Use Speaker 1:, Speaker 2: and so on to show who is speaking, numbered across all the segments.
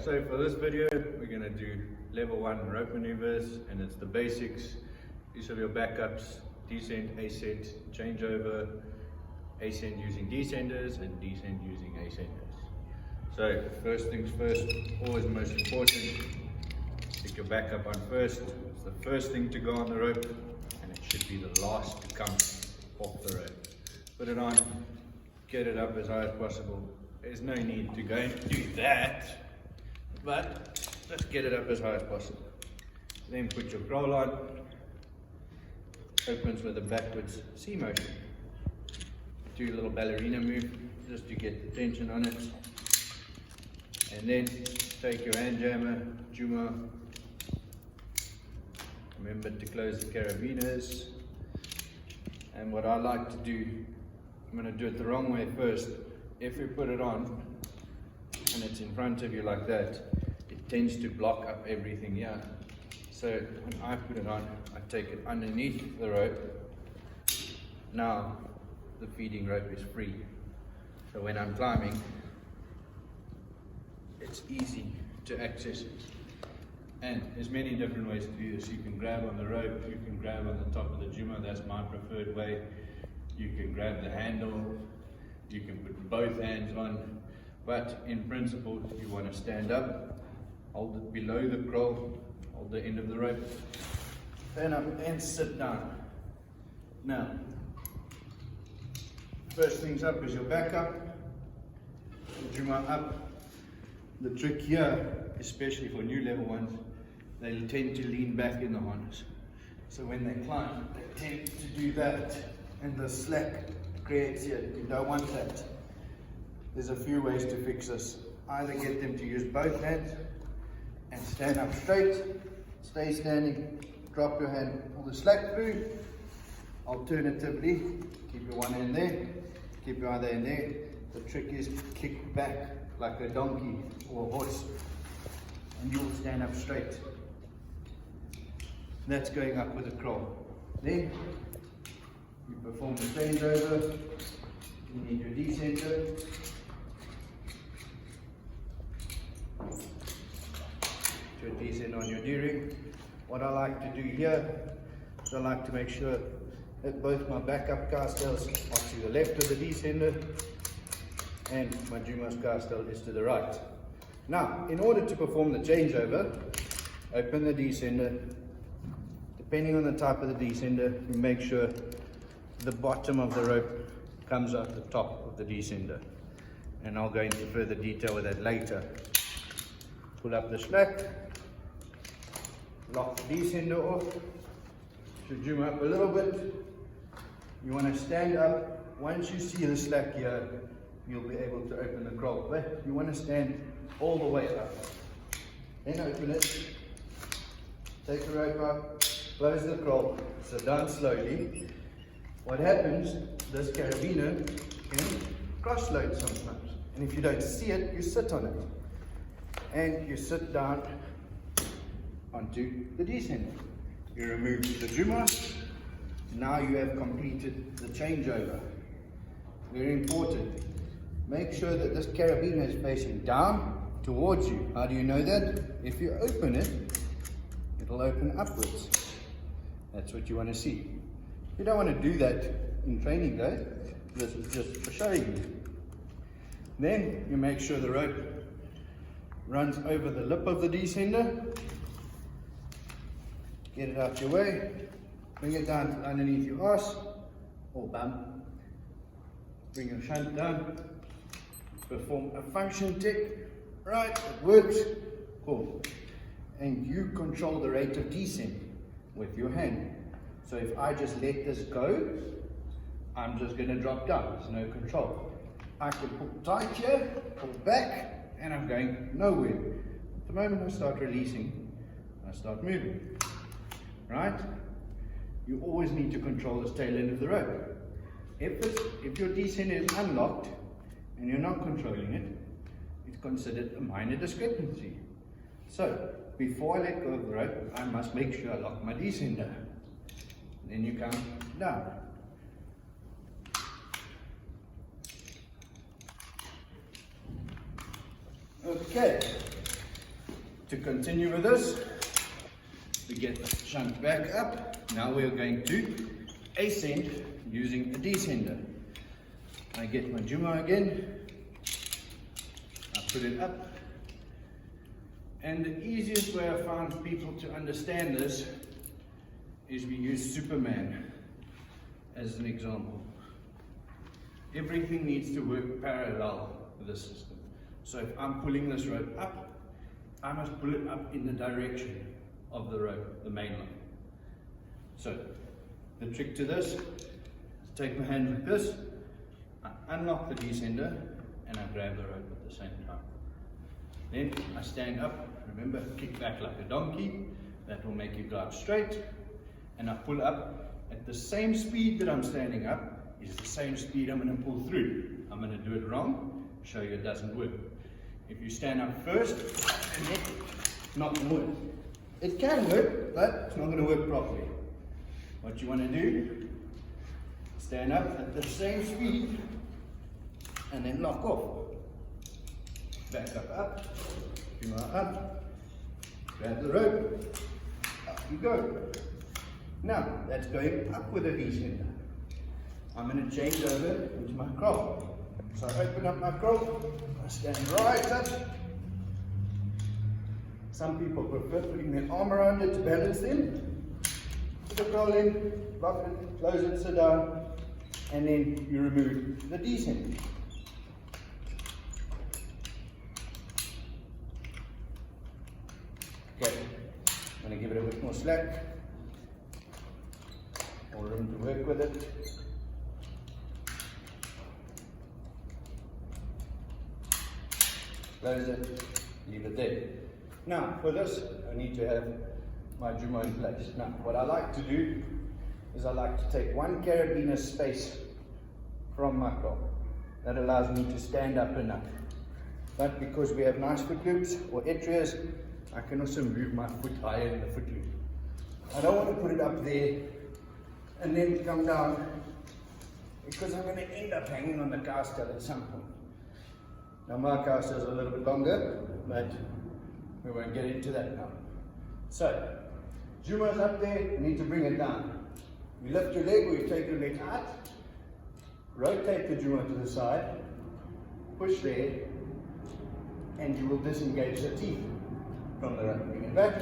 Speaker 1: so for this video we're going to do level 1 rope maneuvers, and it's the basics, use of your backups, descent, ascent, changeover, ascent using descenders and descent using ascenders. So first things first, always most important, stick your backup on first. It's the first thing to go on the rope and it should be the last to come off the rope. Put it on, get it up as high as possible. There's no need to go and do that, but just get it up as high as possible. Then put your roll on, opens with a backwards C motion. Do a little ballerina move just to get the tension on it. And then take your hand jammer, Juma. Remember to close the carabiners. And what I like to do, I'm going to do it the wrong way first. If you put it on and it's in front of you like that, it tends to block up everything here. So when I put it on, I take it underneath the rope. Now the feeding rope is free. So when I'm climbing, it's easy to access it. And there's many different ways to do this. You can grab on the rope, you can grab on the top of the Juma, that's my preferred way. You can grab the handle, you can put both hands on, but in principle you want to stand up, hold it below the crawl, hold the end of the rope, stand up and sit down. Now, first things up is your backup, Juma up. The trick here, especially for new level ones, they tend to lean back in the harness. So when they climb, they tend to do that, and the slack creates here. You don't want that. There's a few ways to fix this. Either get them to use both hands and stand up straight, stay standing, drop your hand, pull the slack through. Alternatively, keep your one hand there, keep your other hand there. The trick is kick back like a donkey or a horse, and you'll stand up straight. That's going up with a crawl. Then you perform the changeover. You need your descender. To descend on your D-ring. What I like to do here is I like to make sure that both my backup castles are to the left of the descender and my Juma's castle is to the right. Now, in order to perform the changeover, open the descender. Depending on the type of the descender, you make sure the bottom of the rope comes out the top of the descender. And I'll go into further detail with that later. Pull up the slack, lock the descender off, should zoom up a little bit. You want to stand up. Once you see the slack here, you'll be able to open the crawl. But you want to stand all the way up. Then open it, take the rope up, close the crawl, sit down slowly. What happens, this carabiner can cross load sometimes. And if you don't see it, you sit on it. And you sit down onto the descender. You remove the Juma. Now you have completed the changeover. Very important. Make sure that this carabiner is facing down towards you. How do you know that? If you open it, it'll open upwards. That's what you want to see. You don't want to do that in training though. This is just for showing you. Then you make sure the rope runs over the lip of the descender. Get it out your way. Bring it down to underneath your arse or bum. Bring your shunt down. Perform a function tick. Right, it works. Cool. And you control the rate of descent with your hand. So if I just let this go, I'm just going to drop down. There's no control. I can pull tight here, pull back, and I'm going nowhere. The moment I start releasing, I start moving. Right? You always need to control this tail end of the rope. If your descender is unlocked and you're not controlling it, it's considered a minor discrepancy. So before I let go of the rope, I must make sure I lock my descender. Then you come down. Okay, To continue with this, we get the shunt back up. Now we are going to ascend using a descender. I get my Juma again, I put it up, and the easiest way I found people to understand this is we use Superman as an example. Everything needs to work parallel with the system. So if I'm pulling this rope up, I must pull it up in the direction of the rope, the main line. So the trick to this is take my hand like this, I unlock the descender, and I grab the rope at the same time. Then I stand up, remember, kick back like a donkey, that will make you go up straight, and I pull up at the same speed that I'm standing up, is the same speed I'm going to pull through. I'm going to do it wrong, show you it doesn't work. If you stand up first, and then not going to work. It can work, but it's not going to work properly. What you want to do, stand up at the same speed, and then lock off. Back up, up, grab the rope, up you go. Now, that's going up with a descender. I'm going to change over into my crawl. So I open up my crawl, I stand right up. Some people prefer putting their arm around it to balance them. Put the crawl in, lock it, close it, sit down, and then you remove the descender. Okay, I'm going to give it a bit more slack, more room to work with it. Close it, leave it there. Now, for this, I need to have my Juma in place. Now, what I like to do is I like to take 1 carabiner space from my crawl. That allows me to stand up enough. But because we have nice foot loops or etrias, I can also move my foot higher in the foot loop. I don't want to put it up there and then come down, because I'm going to end up hanging on the cast-tail at some point. Now my cast-tail is a little bit longer, but we won't get into that now. So, Juma's up there, you need to bring it down. You lift your leg or you take your leg out, rotate the Juma to the side, push there, and you will disengage the teeth from the rope. Bring it back,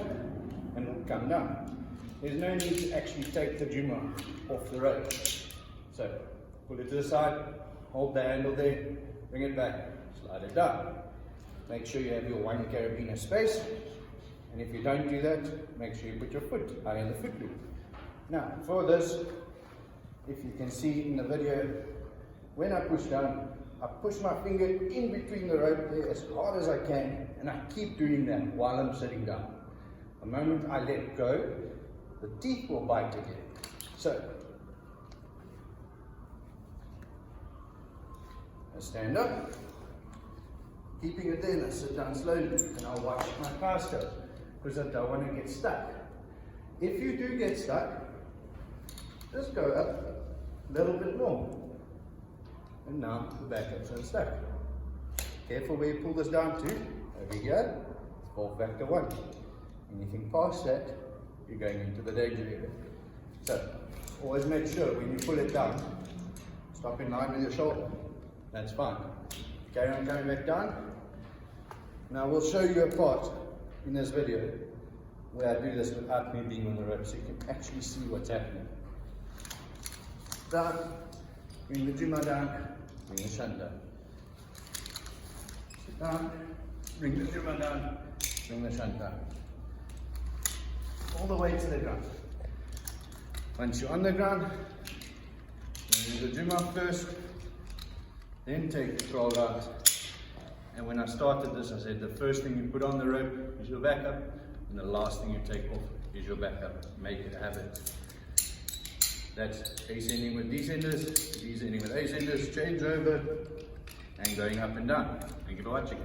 Speaker 1: and it will come down. There's no need to actually take the Juma off the rope. So, pull it to the side, hold the handle there, bring it back, slide it down. Make sure you have your 1 carabiner space, and if you don't do that, make sure you put your foot high in the foot loop. Now, for this, if you can see in the video, when I push down, I push my finger in between the rope there as hard as I can, and I keep doing that while I'm sitting down. The moment I let go, the teeth will bite again. So, I stand up, keeping it there, and I sit down slowly, and I'll watch my cast-tail, because I don't want to get stuck. If you do get stuck, just go up a little bit more. And now the back up's unstuck. Careful where you pull this down to. Over here, fall back to 1. Anything past that, you're going into the danger area. So, always make sure when you pull it down, stop in line with your shoulder. That's fine. Carry on coming back down. Now we'll show you a part in this video where I do this without me being on the rope, so you can actually see what's happening. Down, bring the Juma down, bring the shunt down. Sit down, bring the Juma down, bring the shunt down. All the way to the ground. Once you're on the ground, bring the Juma first, then take the crawl out. And when I started this, I said the first thing you put on the rope is your backup, and the last thing you take off is your backup. Make it a habit. That's ascending with descenders, descending with ascenders, changeover, and going up and down. Thank you for watching.